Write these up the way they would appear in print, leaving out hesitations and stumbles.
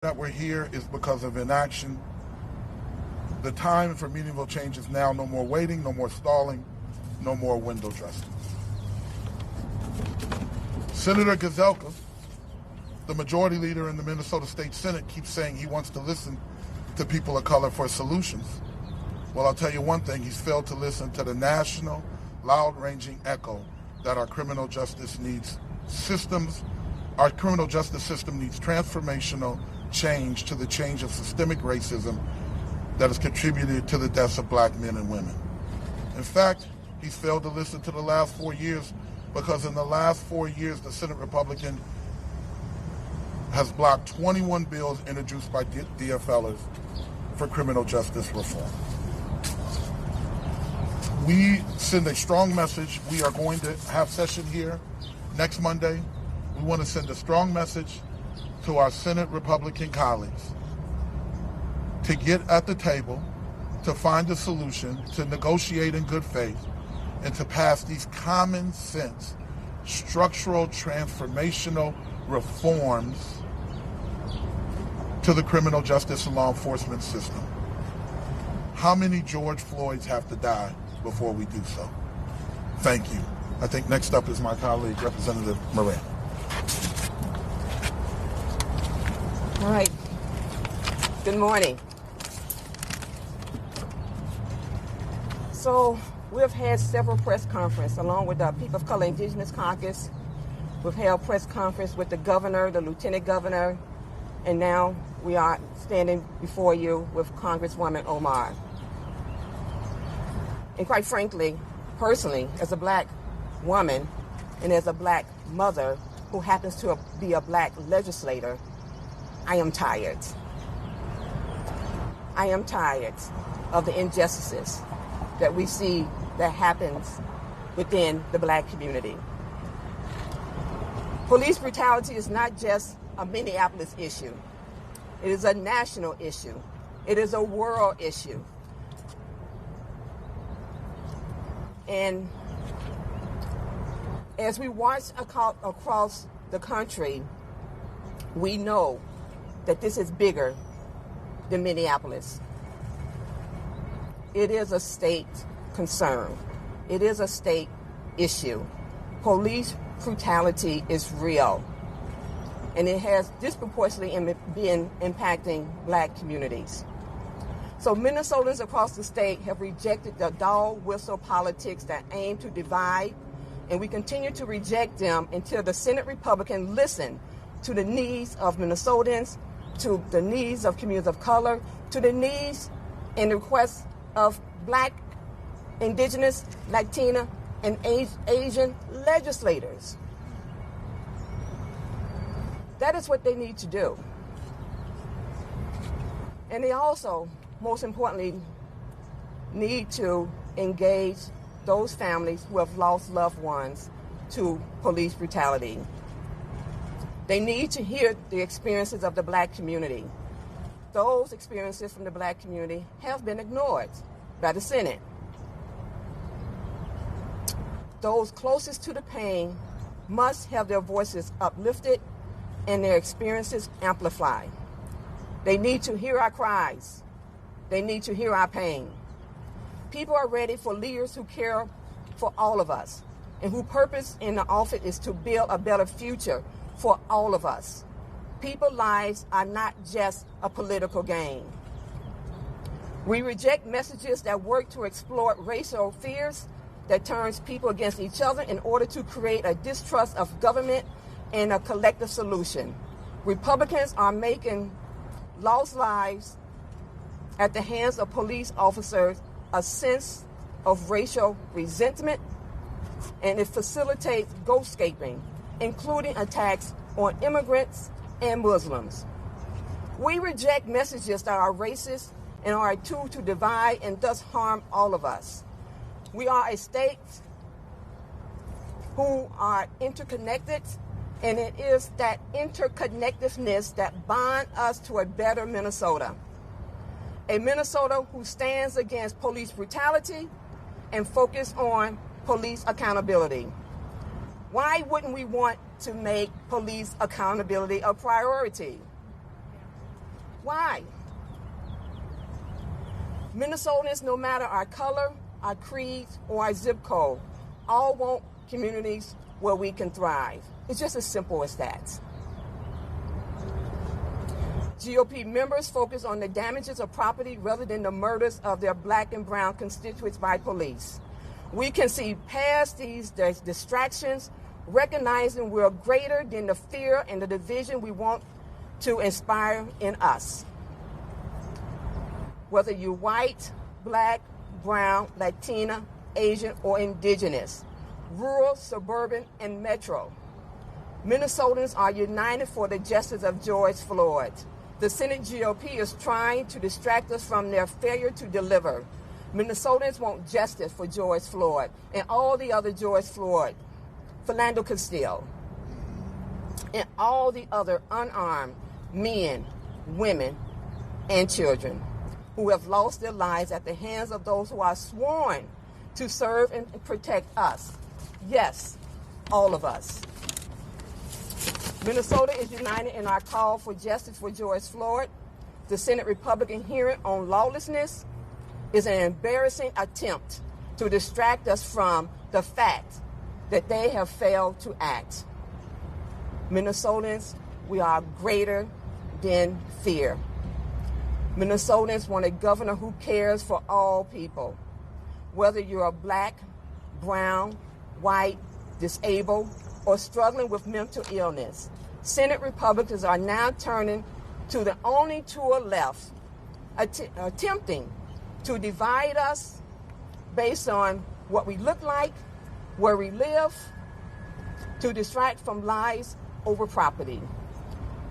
that we're here is because of inaction. The time for meaningful change is now. No more waiting, no more stalling, no more window dressing. Senator Gazelka, the majority leader in the Minnesota State Senate, keeps saying he wants to listen to people of color for solutions. Well, I'll tell you one thing, he's failed to listen to the national, loud-ranging echo that our criminal justice needs systems. Our criminal justice system needs transformational change to the change of systemic racism that has contributed to the deaths of black men and women. In fact, he's failed to listen to the last 4 years because in the last 4 years, the Senate Republican has blocked 21 bills introduced by DFLers for criminal justice reform. We send a strong message. We are going to have session here next Monday. We want to send a strong message to our Senate Republican colleagues to get at the table, to find a solution, to negotiate in good faith, and to pass these common sense, structural, transformational reforms to the criminal justice and law enforcement system. How many George Floyds have to die before we do so? Thank you. I think next up is my colleague, Representative Moran. All right. Good morning. So we've had several press conferences along with the People of Color Indigenous Caucus. We've held press conference with the governor, the lieutenant governor, and now we are standing before you with Congresswoman Omar. And quite frankly, personally, as a black woman and as a black mother who happens to be a black legislator, I am tired. I am tired of the injustices that we see that happens within the black community. Police brutality is not just a Minneapolis issue. It is a national issue. It is a world issue. And as we watch across the country, we know that this is bigger than Minneapolis. It is a state concern. It is a state issue. Police brutality is real, and it has disproportionately been impacting black communities. So Minnesotans across the state have rejected the dog whistle politics that aim to divide, and we continue to reject them until the Senate Republican listen to the needs of Minnesotans, to the needs of communities of color, to the needs and requests of black, indigenous, Latina, and Asian legislators. That is what they need to do. And they also, most importantly, need to engage those families who have lost loved ones to police brutality. They need to hear the experiences of the black community. Those experiences from the black community have been ignored by the Senate. Those closest to the pain must have their voices uplifted and their experiences amplified. They need to hear our cries. They need to hear our pain. People are ready for leaders who care for all of us and whose purpose in the office is to build a better future for all of us. People's lives are not just a political game. We reject messages that work to exploit racial fears that turns people against each other in order to create a distrust of government and a collective solution. Republicans are making lost lives at the hands of police officers a sense of racial resentment, and it facilitates ghostscaping, including attacks on immigrants and Muslims. We reject messages that are racist and are a tool to divide and thus harm all of us. We are a state who are interconnected, and it is that interconnectedness that binds us to a better Minnesota. A Minnesota who stands against police brutality and focus on police accountability. Why wouldn't we want to make police accountability a priority? Why? Minnesotans, no matter our color, our creed, or our zip code, all want communities where we can thrive. It's just as simple as that. GOP members focus on the damages of property rather than the murders of their black and brown constituents by police. We can see past these distractions, recognizing we're greater than the fear and the division we want to inspire in us. Whether you're white, black, brown, Latina, Asian, or indigenous, rural, suburban, and metro, Minnesotans are united for the justice of George Floyd. The Senate GOP is trying to distract us from their failure to deliver. Minnesotans want justice for George Floyd and all the other George Floyd, Philando Castile, and all the other unarmed men, women, and children who have lost their lives at the hands of those who are sworn to serve and protect us. Yes, all of us. Minnesota is united in our call for justice for George Floyd. The Senate Republican hearing on lawlessness is an embarrassing attempt to distract us from the fact that they have failed to act. Minnesotans, we are greater than fear. Minnesotans want a governor who cares for all people, whether you're a black, brown, white, disabled, or struggling with mental illness. Senate Republicans are now turning to the only tool left, attempting to divide us based on what we look like, where we live, to distract from lives over property.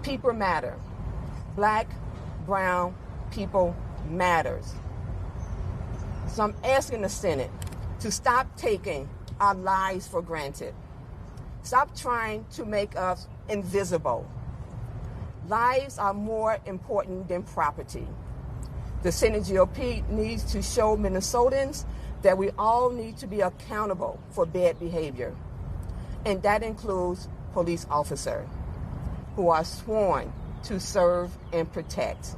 People matter. Black, brown, people matters. So I'm asking the Senate to stop taking our lives for granted. Stop trying to make us invisible. Lives are more important than property. The Senate GOP needs to show Minnesotans that we all need to be accountable for bad behavior. And that includes police officers who are sworn to serve and protect.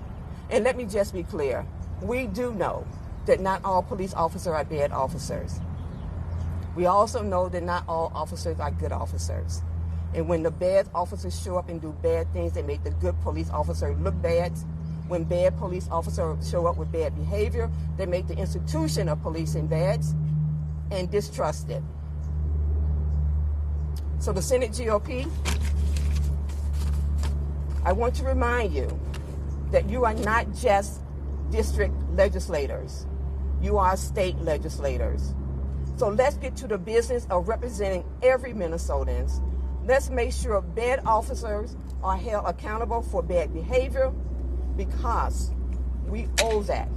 And let me just be clear. We do know that not all police officers are bad officers. We also know that not all officers are good officers. And when the bad officers show up and do bad things, they make the good police officer look bad. When bad police officers show up with bad behavior, they make the institution of policing bad and distrusted. So the Senate GOP, I want to remind you that you are not just district legislators. You are state legislators. So let's get to the business of representing every Minnesotan. Let's make sure bad officers are held accountable for bad behavior, because we owe that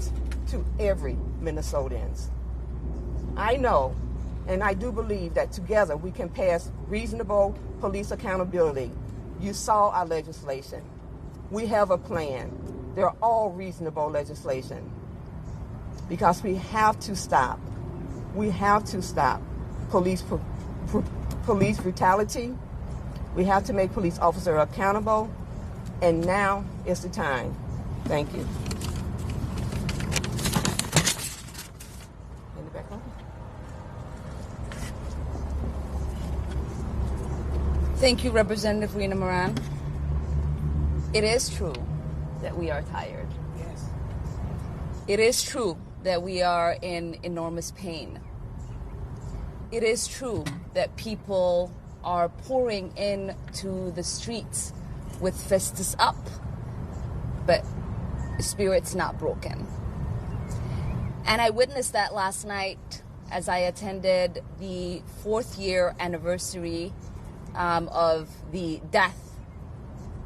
to every Minnesotan. I know, and I do believe that together we can pass reasonable police accountability. You saw our legislation. We have a plan. They're all reasonable legislation, because we have to stop. We have to stop police brutality. We have to make police officers accountable, and now is the time. Thank you. Hand it back on. Thank you, Representative Rena Moran. It is true that we are tired. Yes. It is true that we are in enormous pain. It is true that people are pouring into the streets with fists up, but spirits not broken. And I witnessed that last night as I attended the 4th year anniversary of the death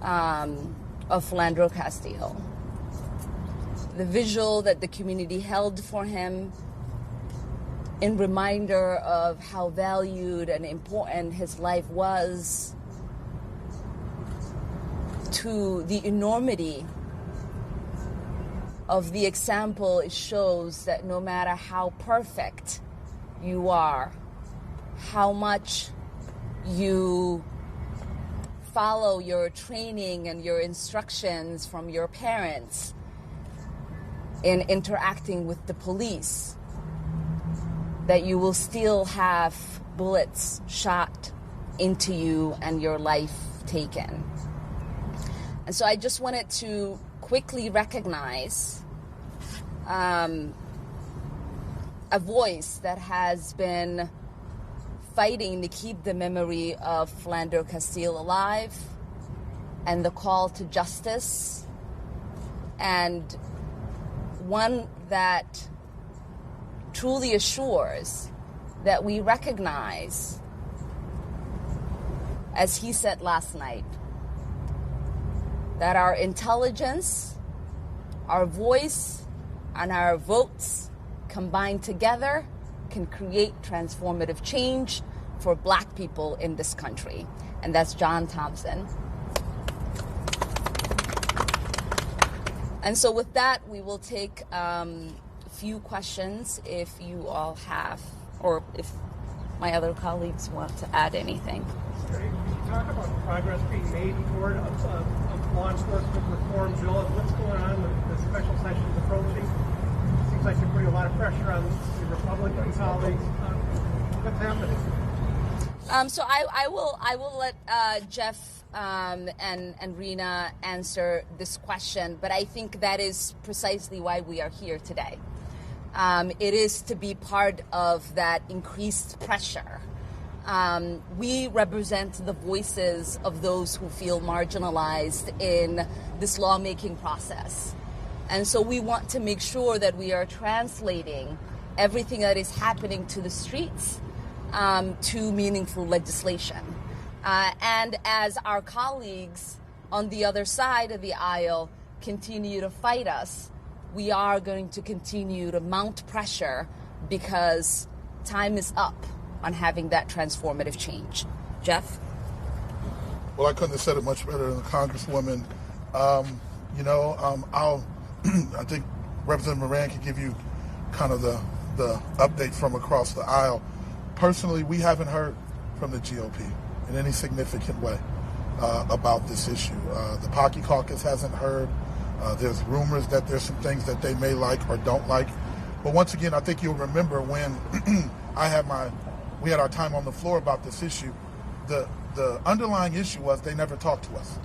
of Philando Castile. The visual that the community held for him in reminder of how valued and important his life was, to the enormity of the example it shows that no matter how perfect you are, how much you follow your training and your instructions from your parents in interacting with the police, that you will still have bullets shot into you and your life taken. And so I just wanted to quickly recognize a voice that has been fighting to keep the memory of Philando Castile alive and the call to justice, and one that truly assures that we recognize, as he said last night, that our intelligence, our voice, and our votes combined together can create transformative change for Black people in this country. And that's John Thompson. And so with that, we will take a few questions if you all have, or if my other colleagues want to add anything. Can you talk about progress being made toward a law enforcement reform bill, and what's going on with the special sessions approaching? It seems like you're putting a lot of pressure on your Republican colleagues. What's happening? So I will let Jeff and Rena answer this question, but I think that is precisely why we are here today. It is to be part of that increased pressure. We represent the voices of those who feel marginalized in this lawmaking process. And so we want to make sure that we are translating everything that is happening to the streets to meaningful legislation. And as our colleagues on the other side of the aisle continue to fight us, we are going to continue to mount pressure, because time is up on having that transformative change. Jeff? Well, I couldn't have said it much better than the Congresswoman. I think Representative Moran can give you kind of the update from across the aisle. Personally, we haven't heard from the GOP in any significant way about this issue. The Pocky Caucus hasn't heard. There's rumors that there's some things that they may like or don't like. But once again, I think you'll remember when we had our time on the floor about this issue, the underlying issue was they never talked to us,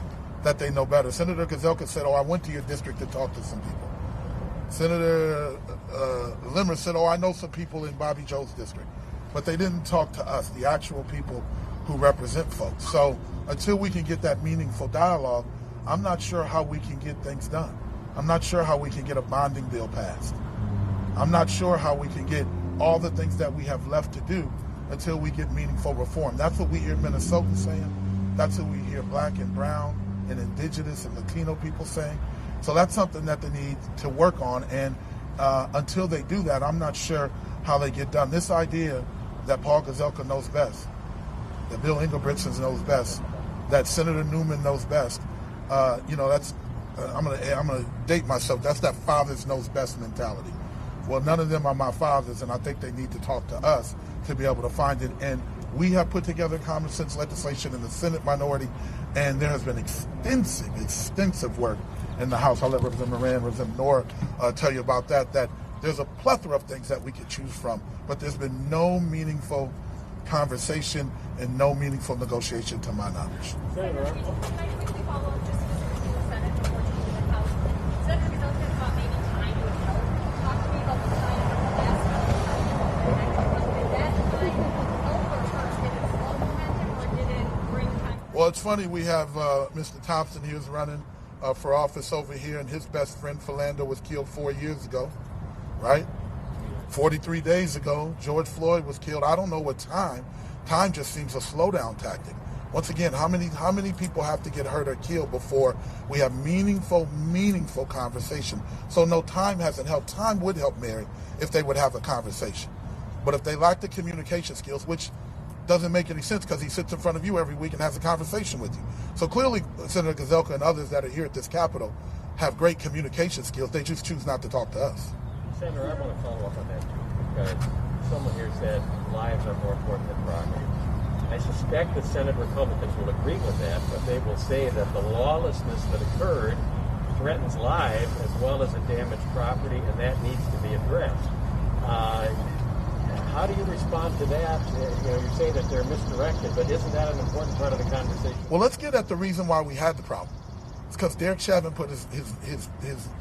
that they know better. Senator Gazelka said, I went to your district to talk to some people. Senator Limmer said, I know some people in Bobby Joe's district. But they didn't talk to us, the actual people who represent folks. So until we can get that meaningful dialogue, I'm not sure how we can get things done. I'm not sure how we can get a bonding bill passed. I'm not sure how we can get all the things that we have left to do until we get meaningful reform. That's what we hear Minnesotans saying. That's what we hear Black and brown and indigenous and Latino people saying. So that's something that they need to work on. And until they do that, I'm not sure how they get done. This idea that Paul Gazelka knows best, that Bill Engelbrechtsen knows best, that Senator Newman knows best, that's I'm gonna date myself. That's that fathers knows best mentality. Well, none of them are my fathers, and I think they need to talk to us to be able to find it. And we have put together common sense legislation in the Senate minority, and there has been extensive work in the House. I'll let Representative Moran, Representative Nora tell you about that there's a plethora of things that we could choose from, but there's been no meaningful conversation and no meaningful negotiation to my knowledge. Senator, can I quickly follow up just specifically with the Senate before taking the House? Senator Gazelka thought maybe time would help. Talk to me about the time of the last Did that time help or did it slow momentum or did it bring time? Well, it's funny, we have Mr. Thompson, he was running for office over here, and his best friend Philando was killed 4 years ago, right? 43 days ago, George Floyd was killed. I don't know what time. Time just seems a slowdown tactic. Once again, how many people have to get hurt or killed before we have meaningful conversation? So no, time hasn't helped. Time would help, Mary, if they would have a conversation. But if they lack the communication skills, which doesn't make any sense because he sits in front of you every week and has a conversation with you. So clearly, Senator Gazelka and others that are here at this Capitol have great communication skills. They just choose not to talk to us. Senator, I want to follow up on that too, because someone here said lives are more important than property. I suspect that Senate Republicans will agree with that, but they will say that the lawlessness that occurred threatens lives as well as a damaged property, and that needs to be addressed. How do you respond to that? You're saying that they're misdirected, but isn't that an important part of the conversation? Well, let's get at the reason why we had the problem. It's because Derek Chauvin put his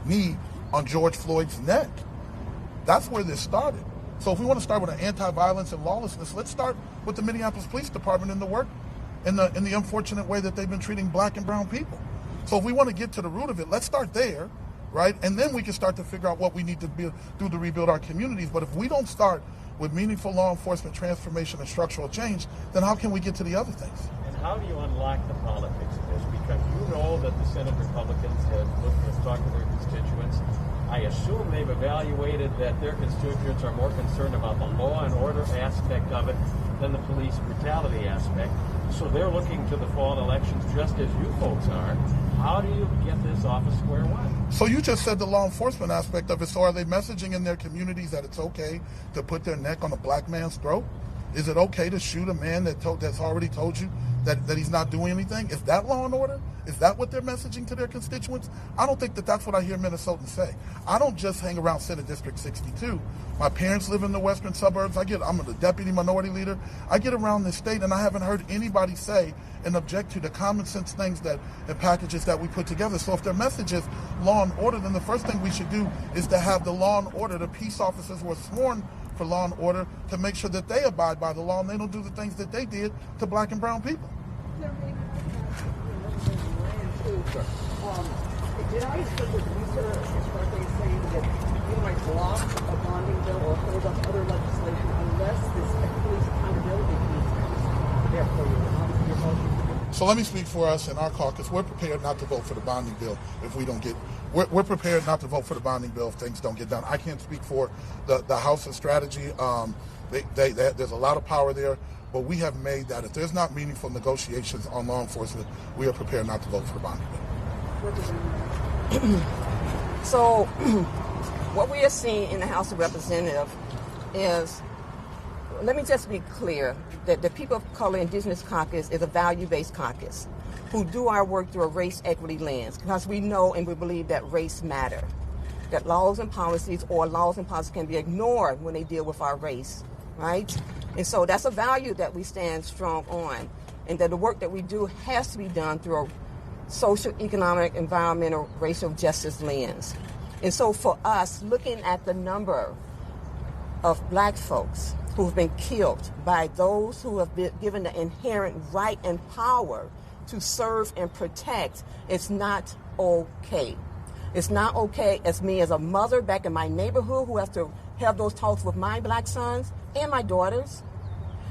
knee on George Floyd's neck. That's where this started. So if we want to start with an anti-violence and lawlessness, let's start with the Minneapolis Police Department and the work in the unfortunate way that they've been treating black and brown people. So if we want to get to the root of it, let's start there, right? And then we can start to figure out what we need to do to rebuild our communities. But if we don't start with meaningful law enforcement transformation and structural change, then how can we get to the other things? And how do you unlock the politics of this? Because you know that the Senate Republicans have talked to their constituents. I assume they've evaluated that their constituents are more concerned about the law and order aspect of it than the police brutality aspect. So they're looking to the fall elections just as you folks are. How do you get this off of square one? So you just said the law enforcement aspect of it. So are they messaging in their communities that it's okay to put their neck on a black man's throat? Is it okay to shoot a man that's already told you that he's not doing anything? Is that law and order? Is that what they're messaging to their constituents? I don't think that's what I hear Minnesotans say. I don't just hang around Senate District 62. My parents live in the western suburbs. I'm the deputy minority leader. I get around this state and I haven't heard anybody say and object to the common sense things and packages that we put together. So if their message is law and order, then the first thing we should do is to have the law and order, the peace officers who are sworn for law and order, to make sure that they abide by the law and they don't do the things that they did to black and brown people. Did I understand that you, sir, is correctly saying that you might block a bonding bill or hold up other legislation unless this police accountability piece comes therefore your motion? So let me speak for us in our caucus. We're prepared not to vote for the bonding bill if we don't get. We're prepared not to vote for the bonding bill if things don't get done. I can't speak for the House's strategy. There's a lot of power there. But we have made that if there's not meaningful negotiations on law enforcement, we are prepared not to vote for the bonding bill. So what we are seeing in the House of Representatives is, let me just be clear, that the People of Color Indigenous Caucus is a value-based caucus who do our work through a race equity lens, because we know and we believe that race matter, that laws and policies can be ignored when they deal with our race, right? And so that's a value that we stand strong on, and that the work that we do has to be done through a social, economic, environmental, racial justice lens. And so for us, looking at the number of black folks who have been killed by those who have been given the inherent right and power to serve and protect, it's not okay. It's not okay as me as a mother back in my neighborhood who has to have those talks with my black sons and my daughters.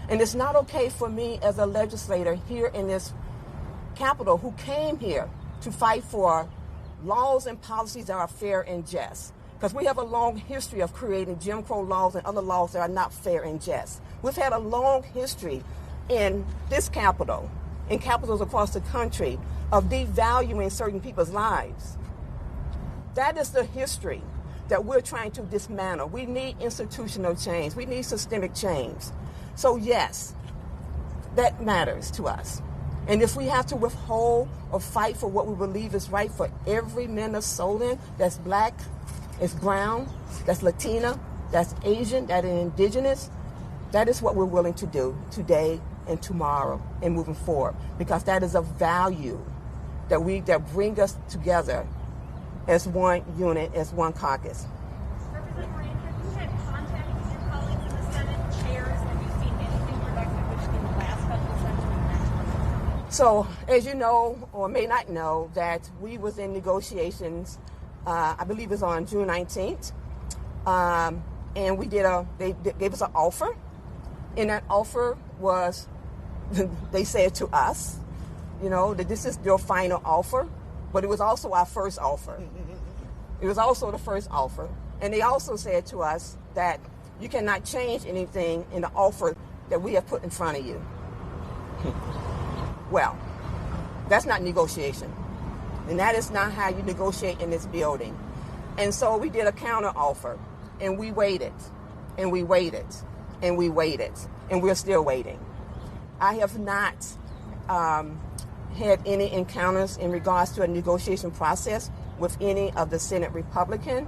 And it's not okay for me as a legislator here in this Capitol who came here to fight for laws and policies that are fair and just. Because we have a long history of creating Jim Crow laws and other laws that are not fair and just. We've had a long history in this Capitol, in capitals across the country, of devaluing certain people's lives. That is the history that we're trying to dismantle. We need institutional change. We need systemic change. So yes, that matters to us. And if we have to withhold or fight for what we believe is right for every Minnesotan that's black, that's brown, that's Latina, that's Asian, that is indigenous, that is what we're willing to do today and tomorrow and moving forward. Because that is a value that bring us together as one unit, as one caucus. Representative Moran, have you had contact with your colleagues in the Senate chairs? Have you seen anything productive in the last special session and the next one? So, as you know, or may not know, that we was in negotiations, I believe it was on June 19th, and they gave us an offer, and that offer was, they said to us, that this is your final offer, but it was also our first offer. It was also the first offer. And they also said to us that you cannot change anything in the offer that we have put in front of you. Well, that's not negotiation. And that is not how you negotiate in this building. And so we did a counter offer, and we waited, and we waited, and we waited, and we're still waiting. I have not had any encounters in regards to a negotiation process with any of the Senate Republican.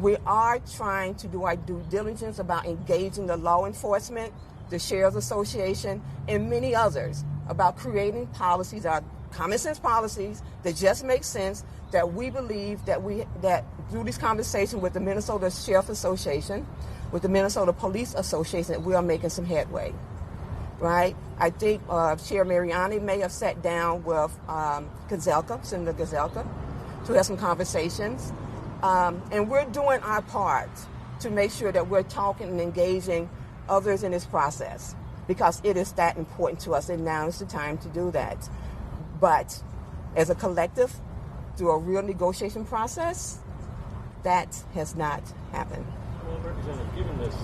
We are trying to do our due diligence about engaging the law enforcement, the Sheriff's Association, and many others about creating policies that are common sense policies that just make sense, that we believe that through these conversations with the Minnesota Sheriff's Association, with the Minnesota Police Association, that we are making some headway. Right? I think Chair Mariani may have sat down with Senator Gazelka, to have some conversations. And we're doing our part to make sure that we're talking and engaging others in this process, because it is that important to us, and now is the time to do that. But as a collective, through a real negotiation process, that has not happened. Well, Representative, given this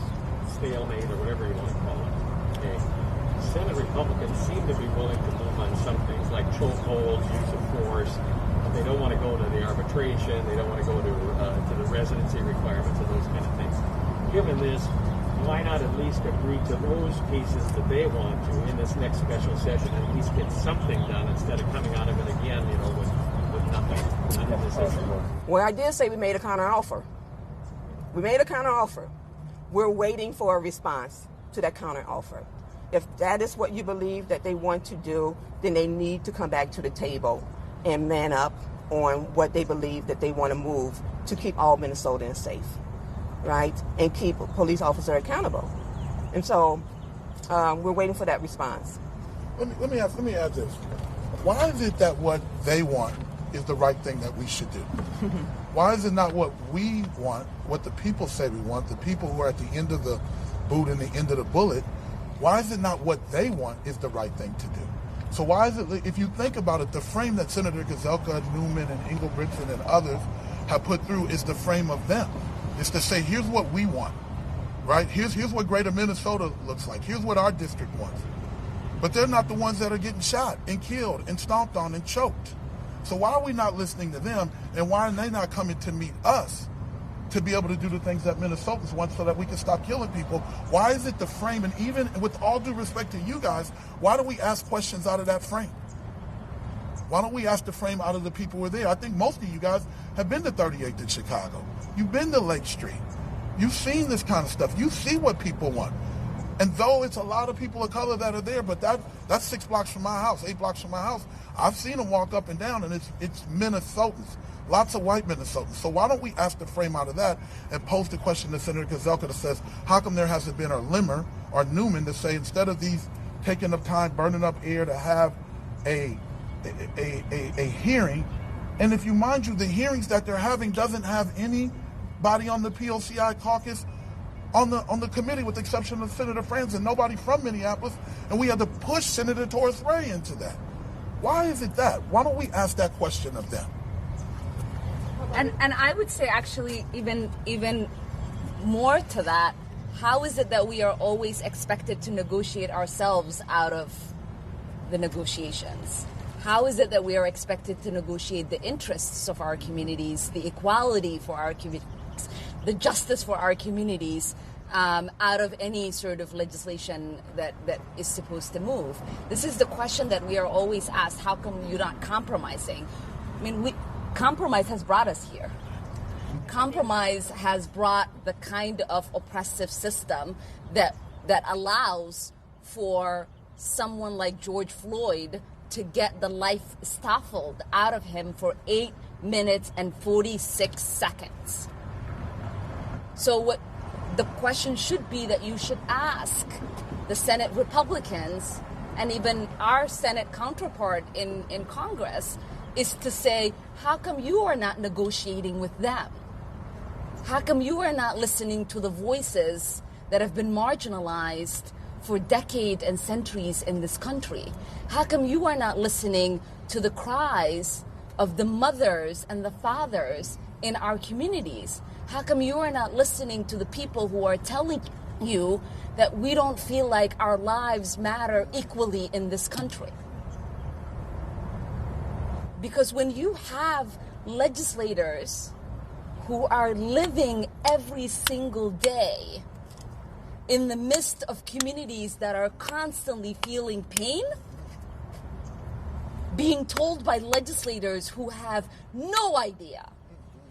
stalemate or whatever you want to call it, okay, Senate Republicans seem to be willing to move on some things like chokeholds, use of force. They don't want to go to the arbitration. They don't want to go to the residency requirements and those kind of things. Given this, why not at least agree to those pieces that they want to in this next special session and at least get something done instead of coming out of it again, with nothing, not having this issue? Well, I did say we made a counteroffer. We made a counteroffer. We're waiting for a response to that counteroffer. If that is what you believe that they want to do, then they need to come back to the table and man up on what they believe that they want to move to keep all Minnesotans safe, right? And keep police officers accountable. And so we're waiting for that response. Let me add this. Why is it that what they want is the right thing that we should do? Why is it not what we want, what the people say we want, the people who are at the end of the boot and the end of the bullet? Why is it not what they want is the right thing to do? So why is it, if you think about it, the frame that Senator Gazelka, Newman, and Engelbrechtson and others have put through is the frame of them. It's to say, here's what we want, right? Here's what greater Minnesota looks like. Here's what our district wants. But they're not the ones that are getting shot and killed and stomped on and choked. So why are we not listening to them, and why are they not coming to meet us to be able to do the things that Minnesotans want so that we can stop killing people? Why is it the frame, and even with all due respect to you guys, why don't we ask questions out of that frame? Why don't we ask the frame out of the people who are there? I think most of you guys have been to 38th in Chicago. You've been to Lake Street. You've seen this kind of stuff. You see what people want. And though it's a lot of people of color that are there, but that's 6 blocks from my house, 8 blocks from my house. I've seen them walk up and down, and it's Minnesotans. Lots of white Minnesotans. So why don't we ask the frame out of that and pose the question to Senator Gazelka that says, how come there hasn't been a Limmer or Newman to say, instead of these taking up time, burning up air to have a hearing, and if you mind you, the hearings that they're having doesn't have anybody on the POCI caucus on the committee, with the exception of Senator Franz, and nobody from Minneapolis, and we had to push Senator Torres Ray into that. Why is it that? Why don't we ask that question of them? And I would say, actually, even more to that, how is it that we are always expected to negotiate ourselves out of the negotiations? How is it that we are expected to negotiate the interests of our communities, the equality for our communities, the justice for our communities, out of any sort of legislation that is supposed to move? This is the question that we are always asked. How come you're not compromising? I mean, compromise has brought us here. Compromise has brought the kind of oppressive system that allows for someone like George Floyd to get the life stifled out of him for 8 minutes and 46 seconds. So what the question should be that you should ask the Senate Republicans and even our Senate counterpart in Congress is to say, how come you are not negotiating with them? How come you are not listening to the voices that have been marginalized for decades and centuries in this country? How come you are not listening to the cries of the mothers and the fathers in our communities? How come you are not listening to the people who are telling you that we don't feel like our lives matter equally in this country? Because when you have legislators who are living every single day in the midst of communities that are constantly feeling pain, being told by legislators who have no idea,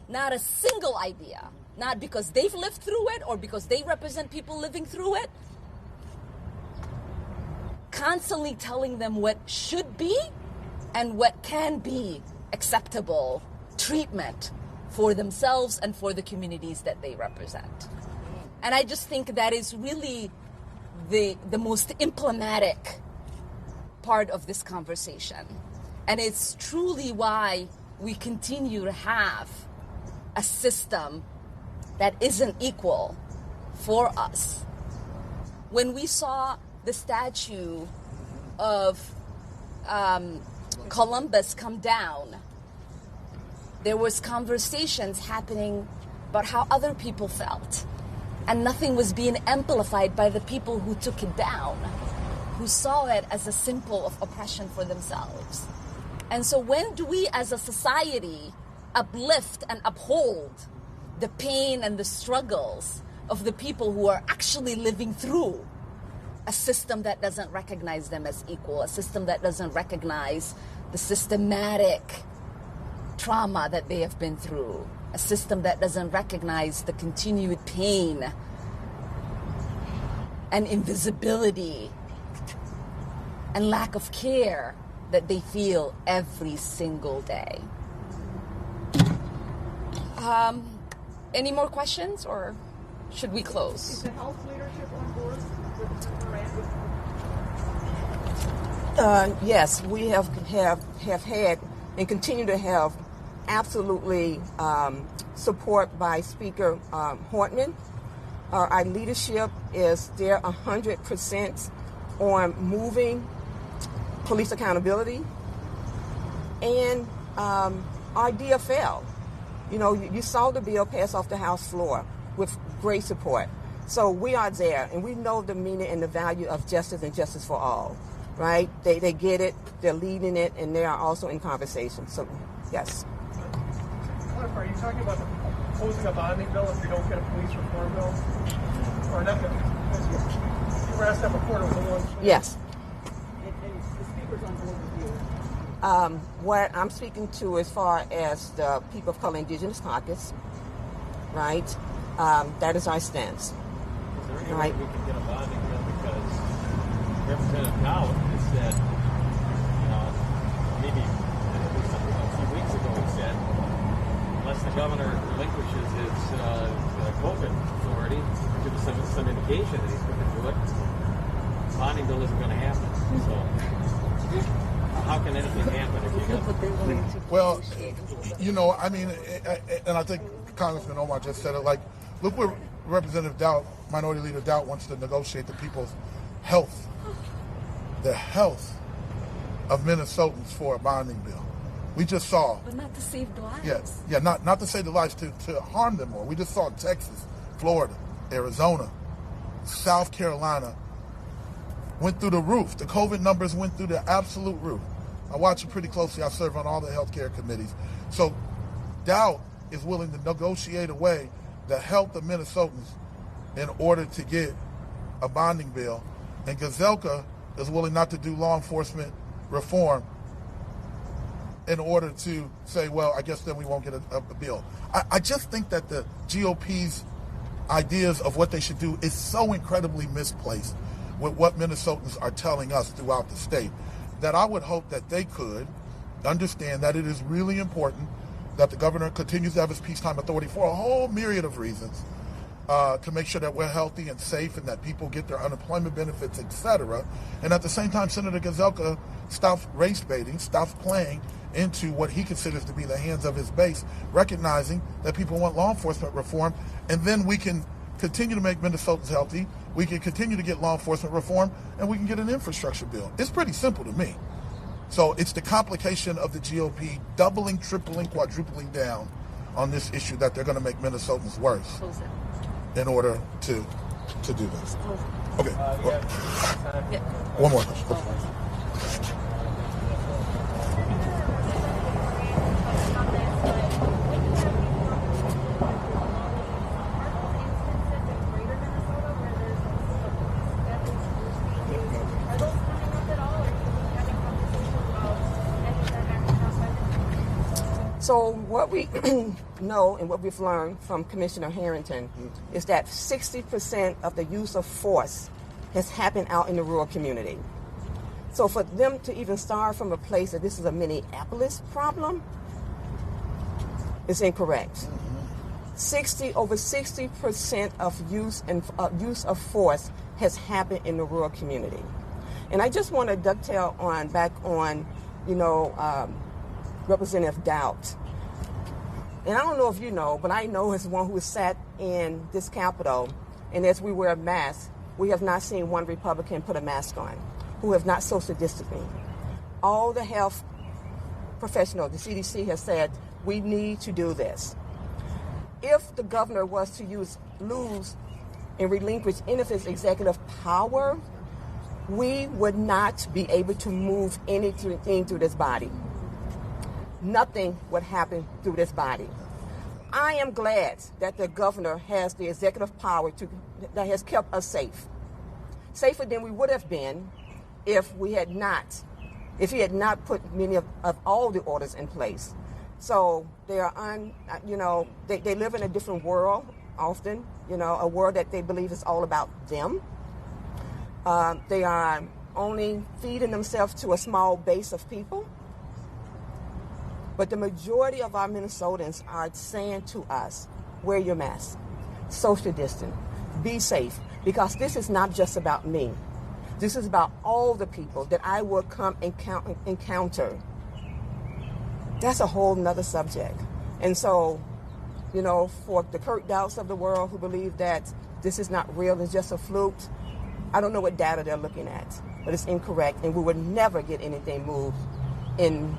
not a single idea, not because they've lived through it or because they represent people living through it, constantly telling them what should be and what can be acceptable treatment for themselves and for the communities that they represent. And I just think that is really the most emblematic part of this conversation. And it's truly why we continue to have a system that isn't equal for us. When we saw the statue of Columbus come down, there was conversations happening about how other people felt. And nothing was being amplified by the people who took it down, who saw it as a symbol of oppression for themselves. And so when do we as a society uplift and uphold the pain and the struggles of the people who are actually living through a system that doesn't recognize them as equal, a system that doesn't recognize the systematic trauma that they have been through, a system that doesn't recognize the continued pain and invisibility and lack of care that they feel every single day. Any more questions, or should we close? Is the health leadership on board with the Yes, we have had and continue to have absolutely support by Speaker Hortman. Our leadership is there 100% on moving police accountability, and our DFL. You know, you saw the bill pass off the House floor with great support. So we are there, and we know the meaning and the value of justice and justice for all, right? They get it, they're leading it, and they are also in conversation. So, yes. Are you talking about opposing a bonding bill if we don't get a police reform bill? Or not? You were asked that before. It was a one. Yes. and the speaker's on board with you? What I'm speaking to as far as the People of Color Indigenous Caucus, right? That is our stance. Is there any Right. way we can get a bonding bill? Because Representative Dowd has said, you know, maybe a few weeks ago he said, unless the governor relinquishes his COVID authority, or gives some indication that he's going to do it, bonding bill isn't going to happen. So how can anything happen if you got... Well, you know, I mean, and I think Congressman Omar just said it, like, look where Representative Dowd, Minority Leader Dowd, wants to negotiate the people's health, the health of Minnesotans for a bonding bill. We just saw... But not to save lives. Yeah, not to save the lives, to harm them more. We just saw Texas, Florida, Arizona, South Carolina went through the roof. The COVID numbers went through the absolute roof. I watch it pretty closely. I serve on all the healthcare committees. So Dowd is willing to negotiate away the health of Minnesotans in order to get a bonding bill. And Gazelka is willing not to do law enforcement reform in order to say, well, I guess then we won't get a bill. I just think that the GOP's ideas of what they should do is so incredibly misplaced with what Minnesotans are telling us throughout the state, that I would hope that they could understand that it is really important that the governor continues to have his peacetime authority for a whole myriad of reasons, to make sure that we're healthy and safe and that people get their unemployment benefits, etc. And at the same time, Senator Gazelka stops race baiting, stops playing into what he considers to be the hands of his base, recognizing that people want law enforcement reform, and then we can continue to make Minnesotans healthy, we can continue to get law enforcement reform, and we can get an infrastructure bill. It's pretty simple to me. So it's the complication of the GOP doubling, tripling, quadrupling down on this issue that they're going to make Minnesotans worse in order to do this. Okay. One more question. So what we know and what we've learned from Commissioner Harrington is that 60% of the use of force has happened out in the rural community. So for them to even start from a place that this is a Minneapolis problem is incorrect. Over 60% of use of force has happened in the rural community. And I just want to dovetail back on, Representative Doubt. And I don't know if you know, but I know as one who has sat in this Capitol, and as we wear masks, we have not seen one Republican put a mask on, who have not social distancing. All the health professionals, the CDC has said, we need to do this. If the governor was to lose and relinquish any of his executive power, we would not be able to move anything through this body. Nothing would happen through this body. I am glad that the governor has the executive power that has kept us safe. Safer than we would have been if he had not put many of all the orders in place. So they are they live in a different world often, a world that they believe is all about them. They are only feeding themselves to a small base of people. But the majority of our Minnesotans are saying to us, wear your mask, social distance, be safe, because this is not just about me. This is about all the people that I will come encounter. That's a whole nother subject. And so, for the Kurt Doubts of the world who believe that this is not real, it's just a fluke, I don't know what data they're looking at, but it's incorrect, and we would never get anything moved in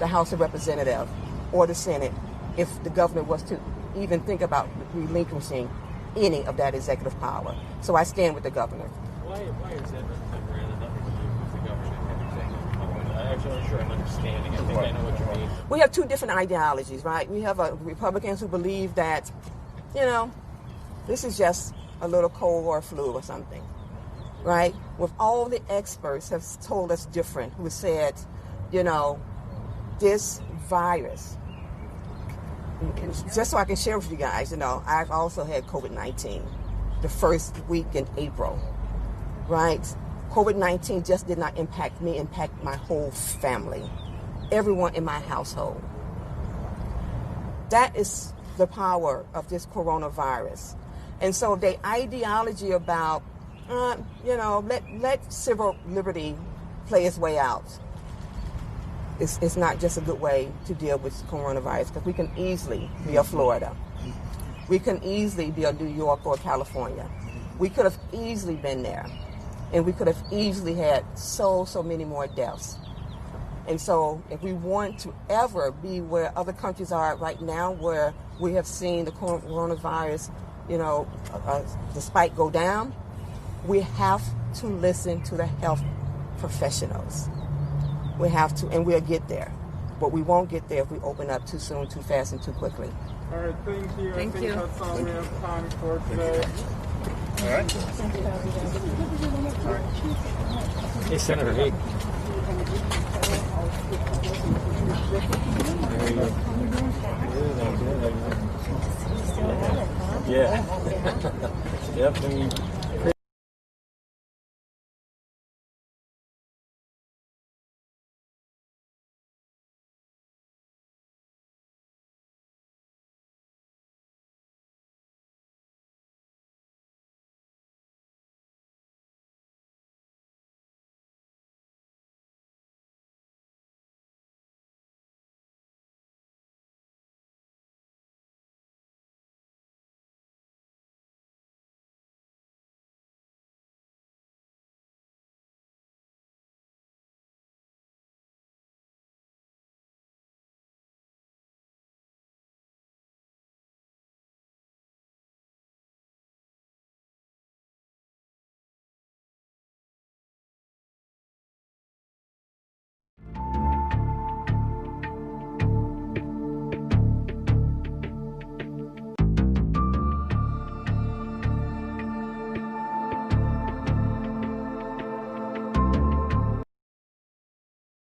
the House of Representatives or the Senate if the governor was to even think about relinquishing any of that executive power. So I stand with the governor. Why is that, Miranda, nothing to do with the government and executive power? I'm actually sure I'm understanding. I think I know what you mean. We have two different ideologies, right? We have Republicans who believe that, this is just a little cold or flu or something, right? With all the experts have told us different, who said, this virus, just so I can share with you guys, I've also had COVID-19 the first week in April, right? COVID-19 just did not impact me, impact my whole family, everyone in my household. That is the power of this coronavirus. And so the ideology about, let civil liberty play its way out. It's not just a good way to deal with coronavirus, because we can easily be a Florida. We can easily be a New York or California. We could have easily been there, and we could have easily had so many more deaths. And so if we want to ever be where other countries are right now, where we have seen the coronavirus, the spike go down, we have to listen to the health professionals. We have to, and we'll get there. But we won't get there if we open up too soon, too fast, and too quickly. All right, thank you. Thank you. That's all we have time for today. All right. Hey, Senator, hey. There you go. Yeah. Yep.